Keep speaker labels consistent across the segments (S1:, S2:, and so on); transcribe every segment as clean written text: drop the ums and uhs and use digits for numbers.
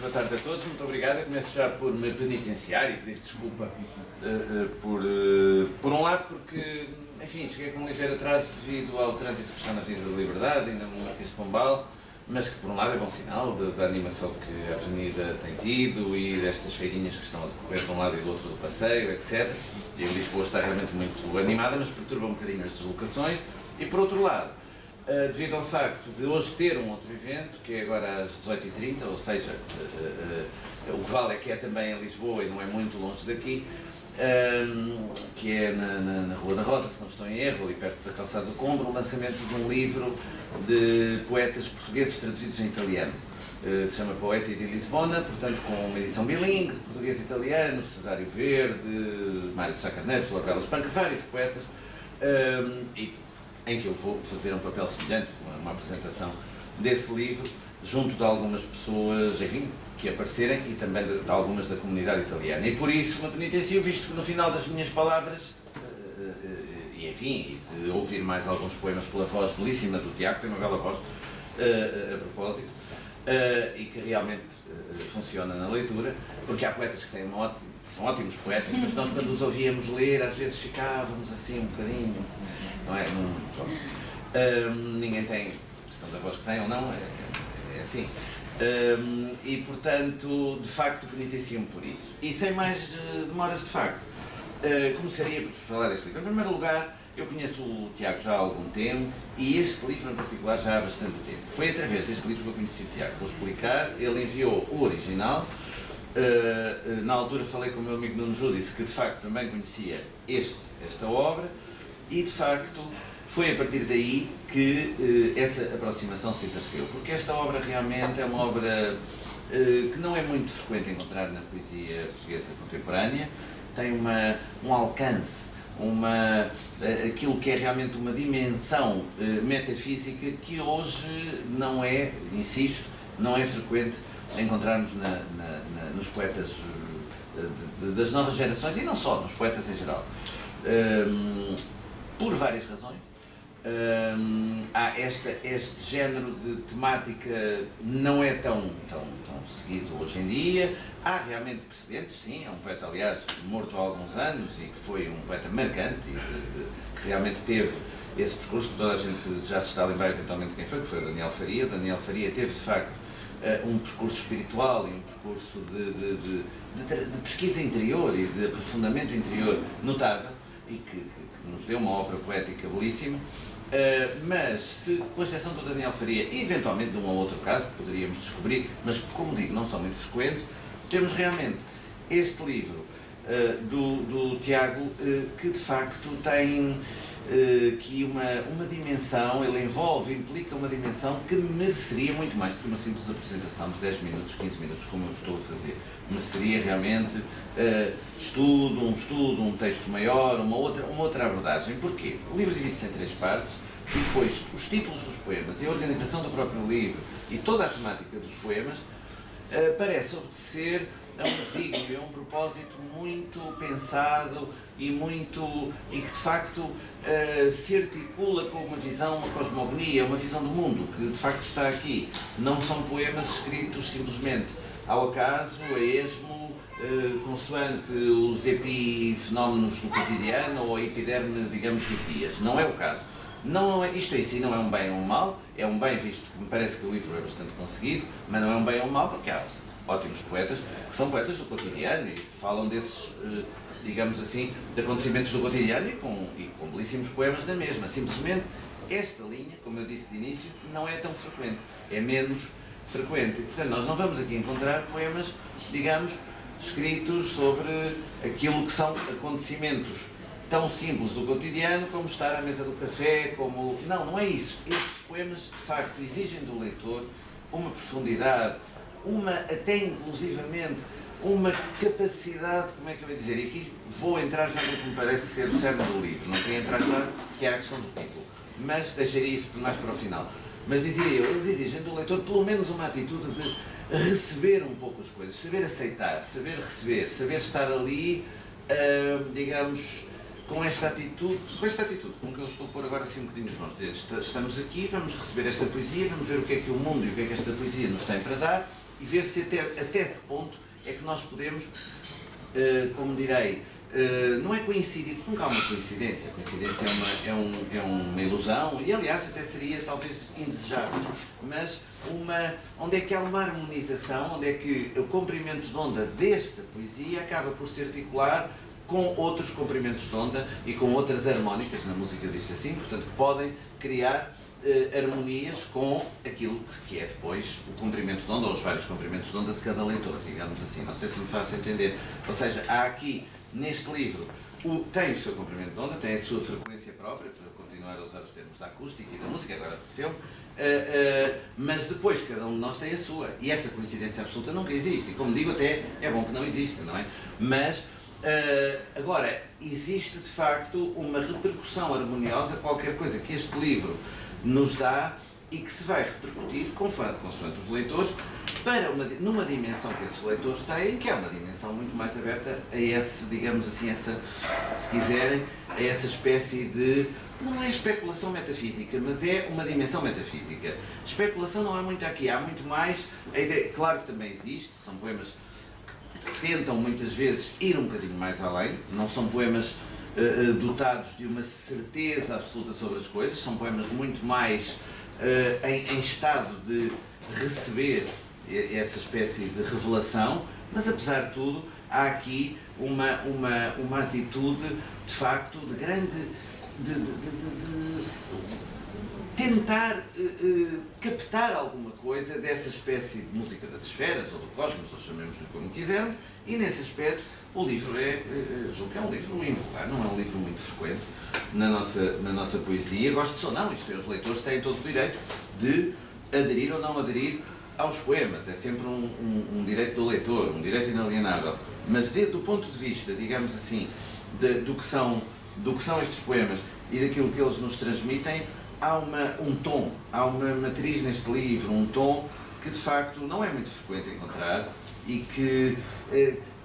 S1: boa tarde a todos, muito obrigado. Eu começo já por me penitenciar e pedir desculpa por um lado porque, enfim, cheguei com um ligeiro atraso devido ao trânsito que está na Avenida da Liberdade, ainda no Marquês de Pombal, mas que por um lado é bom sinal da animação que a Avenida tem tido e destas feirinhas que estão a decorrer de um lado e do outro do passeio, etc. E em Lisboa está realmente muito animada, mas perturba um bocadinho as deslocações. E por outro lado, devido ao facto de hoje ter um outro evento, que é agora às 18h30, ou seja, o que vale é que é também em Lisboa e não é muito longe daqui, que é na Rua da Rosa, se não estou em erro, ali perto da Calçada do Combro, o lançamento de um livro de poetas portugueses traduzidos em italiano. Se chama Poeti di Lisbona, portanto com uma edição bilingue, de português e italiano, Cesário Verde, Mário de Sá Carneiro, Flor Bela Espanca, vários poetas, em que eu vou fazer um papel semelhante, uma apresentação desse livro, junto de algumas pessoas, enfim, que aparecerem e também de algumas da comunidade italiana. E por isso me penitencio, visto que no final das minhas palavras, e enfim, e de ouvir mais alguns poemas pela voz belíssima do Tiago, tem uma bela voz, a propósito, e que realmente funciona na leitura, porque há poetas que têm são ótimos poetas, mas nós quando os ouvíamos ler, às vezes ficávamos assim um bocadinho, não é? Ninguém tem questão da voz que tem ou não, é assim. E portanto, de facto, penitencio-me por isso. E sem mais demoras, de facto, começaria por falar deste livro. Em primeiro lugar, eu conheço o Tiago já há algum tempo e este livro em particular já há bastante tempo. Foi através deste livro que eu conheci o Tiago. Vou explicar. Ele enviou o original. Na altura falei com o meu amigo Nuno Júdice, disse que de facto também conhecia esta obra e de facto foi a partir daí que essa aproximação se exerceu, porque esta obra realmente é uma obra que não é muito frequente encontrar na poesia portuguesa contemporânea, tem um alcance, aquilo que é realmente uma dimensão metafísica que hoje não é, insisto, não é frequente encontrarmos nos poetas das novas gerações e não só, nos poetas em geral. Por várias razões. Há este género de temática não é tão seguido hoje em dia. Há realmente precedentes, sim. É um poeta, aliás, morto há alguns anos e que foi um poeta marcante e que realmente teve esse percurso que toda a gente já se está a lembrar eventualmente quem foi, que foi o Daniel Faria. O Daniel Faria teve, de facto, um percurso espiritual e um percurso de pesquisa interior e de aprofundamento interior notável e que nos deu uma obra poética belíssima, mas se, com exceção do Daniel Faria e eventualmente de um ou outro caso que poderíamos descobrir, mas que, como digo, não são muito frequentes, temos realmente este livro do Tiago que de facto tem aqui uma dimensão, ele implica uma dimensão que mereceria muito mais do que uma simples apresentação de 10 minutos, 15 minutos, como eu estou a fazer. Mereceria realmente um texto maior, uma outra abordagem. Porquê? O livro divide-se em 3 partes e depois os títulos dos poemas e a organização do próprio livro e toda a temática dos poemas parece obedecer a um desígnio, a um propósito muito pensado e que de facto se articula com uma visão, uma cosmogonia, uma visão do mundo que de facto está aqui. Não são poemas escritos simplesmente ao acaso, a esmo, consoante os epifenómenos do cotidiano ou a epiderme, digamos, dos dias. Não é o caso. Isto em si não é um bem ou um mal, é um bem visto que me parece que o livro é bastante conseguido, mas não é um bem ou um mal porque há ótimos poetas que são poetas do cotidiano e que falam desses, digamos assim, de acontecimentos do cotidiano e com belíssimos poemas da mesma. Simplesmente esta linha, como eu disse de início, não é tão frequente, é menos frequente. E, portanto, nós não vamos aqui encontrar poemas, digamos, escritos sobre aquilo que são acontecimentos tão simples do cotidiano como estar à mesa do café, como... Não é isso. Estes poemas, de facto, exigem do leitor uma profundidade, até inclusivamente, uma capacidade, como é que eu ia dizer, e aqui vou entrar já no que me parece ser o cerne do livro, não queria entrar já, que é a questão do título, mas deixaria isso mais para o final. Mas dizia eu, eles exigem do leitor pelo menos uma atitude de receber um pouco as coisas, saber aceitar, saber receber, saber estar ali, digamos, com esta atitude com que eu estou a pôr agora assim um bocadinho nos mãos, dizer, estamos aqui, vamos receber esta poesia, vamos ver o que é que o mundo e o que é que esta poesia nos tem para dar, e ver se até que ponto é que nós podemos, como direi, não é coincidir, porque nunca há uma coincidência. A coincidência é uma ilusão e, aliás, até seria talvez indesejável. Mas onde é que há uma harmonização, onde é que o comprimento de onda desta poesia acaba por se articular com outros comprimentos de onda e com outras harmónicas, na música diz assim, portanto, que podem criar harmonias com aquilo que é depois o comprimento de onda, ou os vários comprimentos de onda de cada leitor, digamos assim. Não sei se me faço entender. Ou seja, há aqui, neste livro, tem o seu comprimento de onda, tem a sua frequência própria, para continuar a usar os termos da acústica e da música, agora apeteceu, mas depois cada um de nós tem a sua. E essa coincidência absoluta nunca existe. E como digo, até é bom que não exista, não é? Mas agora, existe de facto uma repercussão harmoniosa, qualquer coisa que este livro nos dá e que se vai repercutir consoante os leitores numa dimensão que esses leitores têm, que é uma dimensão muito mais aberta a esse, digamos assim, se quiserem, a essa espécie de, não é especulação metafísica, mas é uma dimensão metafísica. Especulação não há muito aqui, há muito mais, a ideia, claro que também existe, são poemas que tentam muitas vezes ir um bocadinho mais além, não são poemas dotados de uma certeza absoluta sobre as coisas, são poemas muito mais em estado de receber essa espécie de revelação, mas apesar de tudo há aqui uma atitude de facto de grande de tentar captar alguma coisa dessa espécie de música das esferas ou do cosmos, ou chamemos-lhe como quisermos, e nesse aspecto o livro julgo que é um livro invulgar, não é um livro muito frequente na nossa poesia, gosto ou não, isto é, os leitores têm todo o direito de aderir ou não aderir aos poemas, é sempre um direito do leitor, um direito inalienável, mas do ponto de vista, digamos assim, do que são estes poemas e daquilo que eles nos transmitem, há um tom, há uma matriz neste livro, um tom que de facto não é muito frequente encontrar e que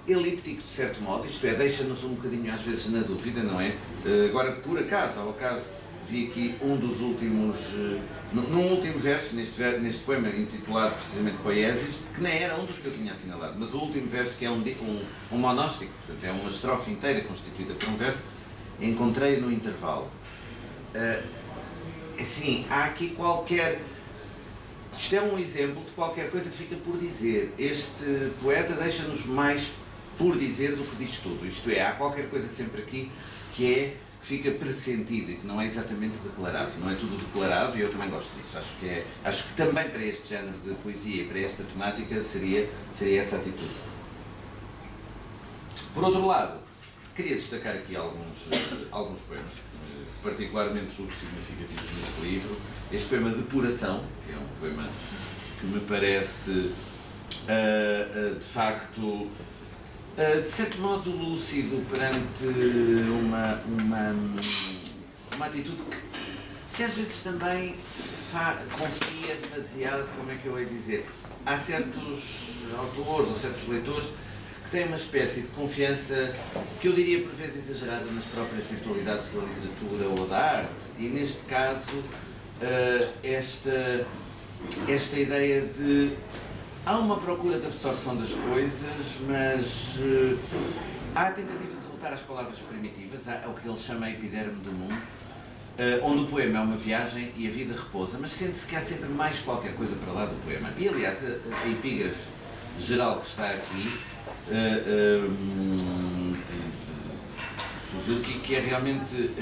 S1: elíptico de certo modo, isto é, deixa-nos um bocadinho às vezes na dúvida, não é? Agora, por acaso, ao acaso, vi aqui um dos últimos, num último verso, neste poema intitulado precisamente Poiesis, que nem era um dos que eu tinha assinalado, mas o último verso, que é um monóstico, portanto é uma estrofe inteira constituída por um verso, encontrei no intervalo. Assim, há aqui isto é um exemplo de qualquer coisa que fica por dizer. Este poeta deixa-nos mais por dizer do que diz tudo. Isto é, há qualquer coisa sempre aqui que fica pressentido e que não é exatamente declarado. Não é tudo declarado e eu também gosto disso. Acho que também para este género de poesia e para esta temática seria essa atitude. Por outro lado, queria destacar aqui alguns poemas, particularmente julgo significativos neste livro. Este poema Depuração, que é um poema que me parece, de facto, de certo modo lúcido perante uma atitude que às vezes também confia demasiado, como é que eu ia dizer, há certos autores ou certos leitores que têm uma espécie de confiança que eu diria por vezes exagerada nas próprias virtualidades da literatura ou da arte, e neste caso esta ideia de há uma procura de absorção das coisas, mas há a tentativa de voltar às palavras primitivas, ao que ele chama a epiderme do mundo, onde o poema é uma viagem e a vida repousa, mas sente-se que há sempre mais qualquer coisa para lá do poema. E aliás, a epígrafe geral que está aqui, Suzuki, que é realmente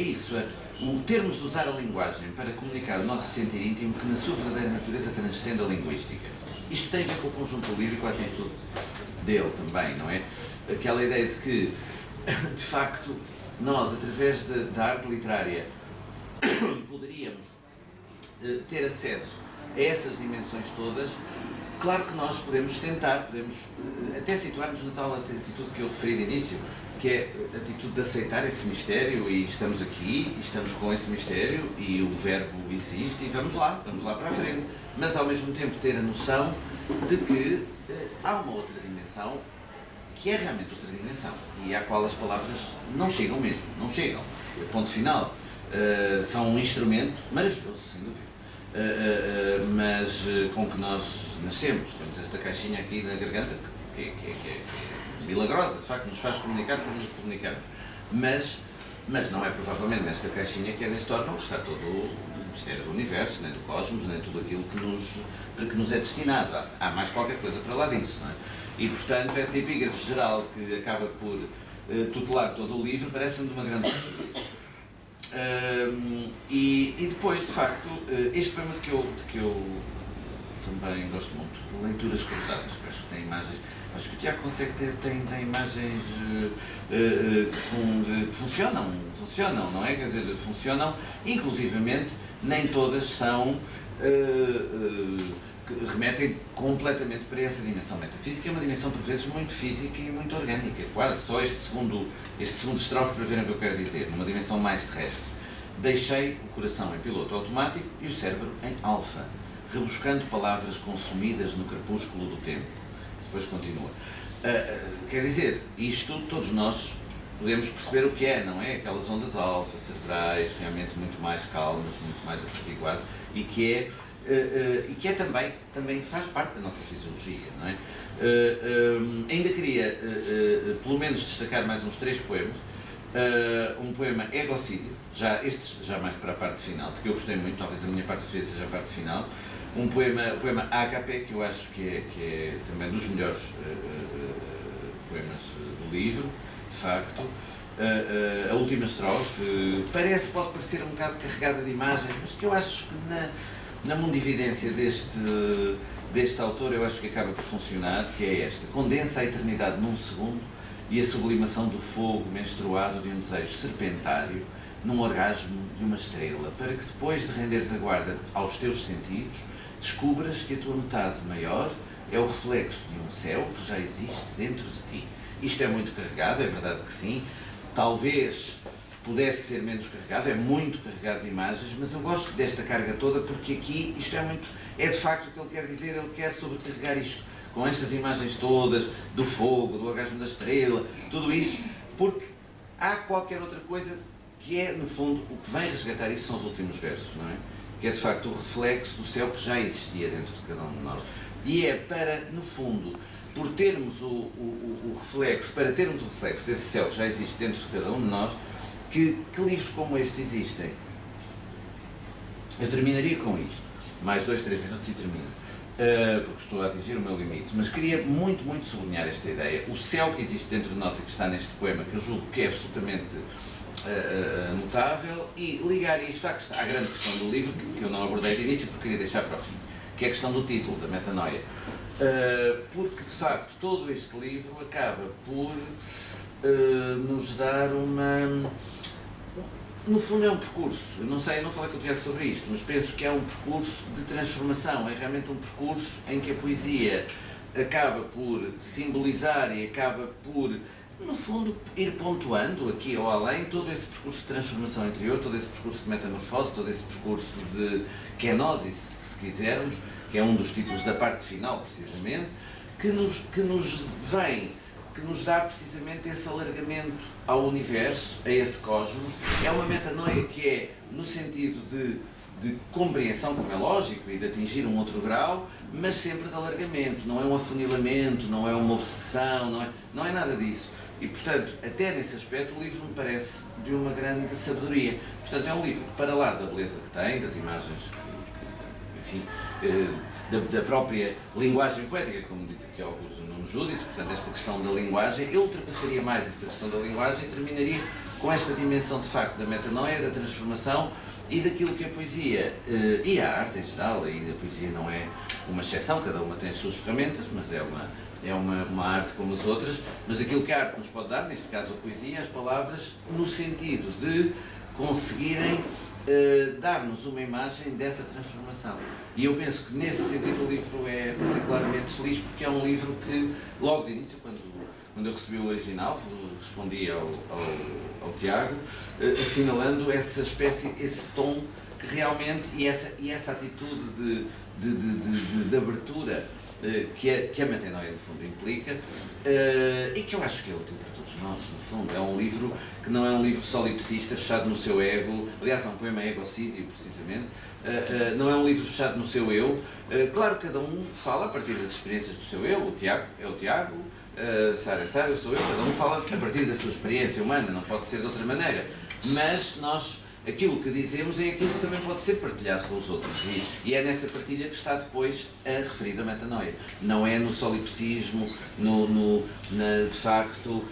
S1: isso, o termos de usar a linguagem para comunicar o nosso sentir íntimo que na sua verdadeira natureza transcende a linguística. Isto tem a ver com o conjunto do livro e com a atitude dele também, não é? Aquela ideia de que, de facto, nós, através da arte literária, poderíamos ter acesso a essas dimensões todas. Claro que nós podemos até situar-nos na tal atitude que eu referi de início, que é a atitude de aceitar esse mistério, e estamos aqui, e estamos com esse mistério, e o verbo existe, e vamos lá para a frente. Mas ao mesmo tempo ter a noção de que há uma outra dimensão, que é realmente outra dimensão, e à qual as palavras não chegam mesmo, não chegam. Ponto final. São um instrumento maravilhoso, sem dúvida. mas com que nós nascemos. Temos esta caixinha aqui na garganta que é milagrosa, de facto, nos faz comunicar como nos comunicamos. Mas não é provavelmente nesta caixinha que é neste órgão que está todo o mistério do universo, nem do cosmos, nem tudo aquilo que nos é destinado. Há mais qualquer coisa para lá disso, não é? E, portanto, essa epígrafe geral que acaba por tutelar todo o livro parece-me de uma grande sabedoria. E depois, de facto, este poema de que eu também gosto muito, Leituras Cruzadas, que acho que tem imagens, acho que o Tiago consegue tem imagens que funcionam, não é? Quer dizer, funcionam, inclusivamente, nem todas são, que remetem completamente para essa dimensão metafísica, é uma dimensão por vezes muito física e muito orgânica, quase só este segundo estrofe para verem o que eu quero dizer, numa dimensão mais terrestre. Deixei o coração em piloto automático e o cérebro em alfa, rebuscando palavras consumidas no crepúsculo do tempo. Depois continua. Quer dizer, isto todos nós podemos perceber o que é, não é? Aquelas ondas alfa, cerebrais, realmente muito mais calmas, muito mais apaziguadas, e que é também faz parte da nossa fisiologia, não é? Ainda queria, pelo menos, destacar mais uns 3 poemas. Um poema Egocídio, estes já mais para a parte final, de que eu gostei muito, talvez a minha parte preferida seja a parte final. O poema Ágape, que eu acho que é também dos melhores poemas do livro, de facto. A última estrofe pode parecer um bocado carregada de imagens, mas que eu acho que na mundividência deste autor, eu acho que acaba por funcionar, que é esta: condensa a eternidade num segundo e a sublimação do fogo menstruado de um desejo serpentário num orgasmo de uma estrela, para que depois de renderes a guarda aos teus sentidos, descubras que a tua metade maior é o reflexo de um céu que já existe dentro de ti. Isto é muito carregado, é verdade que sim, talvez pudesse ser menos carregado, é muito carregado de imagens, mas eu gosto desta carga toda porque aqui isto é de facto o que ele quer dizer, ele quer sobrecarregar isto, com estas imagens todas, do fogo, do orgasmo da estrela, tudo isso, porque há qualquer outra coisa que é, no fundo, o que vem resgatar isso são os últimos versos, não é? Que é, de facto, o reflexo do céu que já existia dentro de cada um de nós. E é para, no fundo, por termos o reflexo desse céu que já existe dentro de cada um de nós, que livros como este existem. Eu terminaria com isto. Mais 2, 3 minutos e termino. Porque estou a atingir o meu limite. Mas queria muito, muito sublinhar esta ideia. O céu que existe dentro de nós e que está neste poema, que eu julgo que é absolutamente notável, e ligar isto à grande questão do livro, que eu não abordei de início porque queria deixar para o fim, que é a questão do título, da metanoia. Porque, de facto, todo este livro acaba por nos dar uma... No fundo é um percurso, eu não falei com o Tiago sobre isto, mas penso que é um percurso de transformação, é realmente um percurso em que a poesia acaba por simbolizar e acaba por, no fundo, ir pontuando aqui ou além todo esse percurso de transformação interior, todo esse percurso de metamorfose, todo esse percurso de kenosis, se quisermos, que é um dos títulos da parte final, precisamente, que nos dá precisamente esse alargamento ao universo, a esse cosmos. É uma metanoia que é no sentido de compreensão, como é lógico, e de atingir um outro grau, mas sempre de alargamento, não é um afunilamento, não é uma obsessão, não é nada disso. E, portanto, até nesse aspecto, o livro me parece de uma grande sabedoria. Portanto, é um livro que, para lá da beleza que tem, das imagens, enfim, da própria linguagem poética, como diz aqui Augusto Nunes Júdice, portanto, esta questão da linguagem, eu ultrapassaria mais esta questão da linguagem e terminaria com esta dimensão, de facto, da metanoia, da transformação e daquilo que a poesia e a arte em geral, e a poesia não é uma exceção, cada uma tem as suas ferramentas, mas é uma arte como as outras, mas aquilo que a arte nos pode dar, neste caso a poesia, as palavras, no sentido de conseguirem dar-nos uma imagem dessa transformação. E eu penso que nesse sentido o livro é particularmente feliz, porque é um livro que, logo de início, quando eu recebi o original, respondi ao Tiago, assinalando essa espécie, esse tom que realmente, e essa atitude de abertura que a metanoia, no fundo, implica, e que eu acho que é útil para todos nós, no fundo. É um livro que não é um livro solipsista, fechado no seu ego, aliás, é um poema egocídio, precisamente. Não é um livro fechado no seu eu. Claro que cada um fala a partir das experiências do seu eu. O Tiago é o Tiago, Sara é Sara, eu sou eu. Cada um fala a partir da sua experiência humana, não pode ser de outra maneira. Mas nós, aquilo que dizemos é aquilo que também pode ser partilhado com os outros, e é nessa partilha que está depois a referida metanoia. Não é no solipsismo, de facto,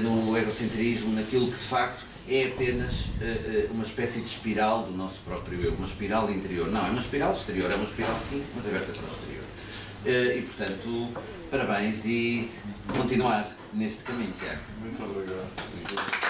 S1: no egocentrismo, naquilo que de facto é apenas uma espécie de espiral do nosso próprio eu, uma espiral interior. Não, é uma espiral exterior, é uma espiral sim, mas aberta para o exterior. E portanto, parabéns e continuar neste caminho, Tiago.
S2: Muito obrigado.